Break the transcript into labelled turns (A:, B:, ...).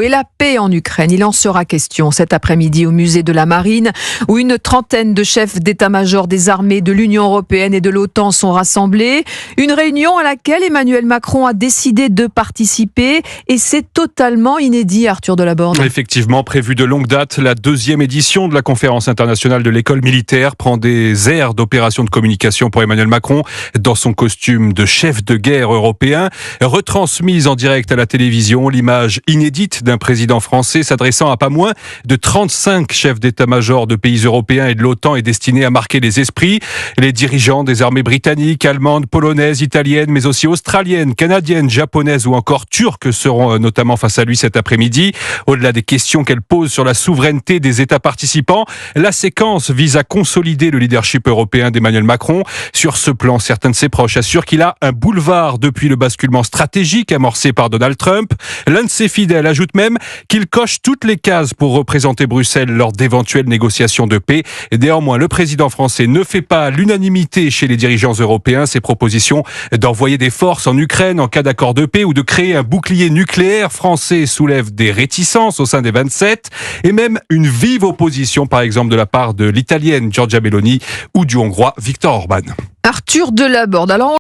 A: Et la paix en Ukraine, il en sera question cet après-midi au musée de la Marine, où une trentaine de chefs d'état-major des armées de l'Union européenne et de l'OTAN sont rassemblés. Une réunion à laquelle Emmanuel Macron a décidé de participer, et c'est totalement inédit, Arthur Delaborde.
B: Effectivement, prévu de longue date, la deuxième édition de la conférence internationale de l'école militaire prend des airs d'opération de communication pour Emmanuel Macron, dans son costume de chef de guerre européen. Retransmise en direct à la télévision, l'image inédite d'un président français s'adressant à pas moins de 35 chefs d'état-major de pays européens et de l'OTAN est destinée à marquer les esprits. Les dirigeants des armées britanniques, allemandes, polonaises, italiennes, mais aussi australiennes, canadiennes, japonaises ou encore turques seront notamment face à lui cet après-midi. Au-delà des questions qu'elle pose sur la souveraineté des États participants, la séquence vise à consolider le leadership européen d'Emmanuel Macron. Sur ce plan, certains de ses proches assurent qu'il a un boulevard depuis le basculement stratégique amorcé par Donald Trump. L'un de ses fidèles ajoute même qu'il coche toutes les cases pour représenter Bruxelles lors d'éventuelles négociations de paix. Néanmoins, le président français ne fait pas l'unanimité chez les dirigeants européens. Ses propositions d'envoyer des forces en Ukraine en cas d'accord de paix ou de créer un bouclier nucléaire français soulèvent des réticences au sein des 27 et même une vive opposition, par exemple, de la part de l'italienne Giorgia Meloni ou du hongrois Viktor Orban.
A: Arthur Delaborde. Alors,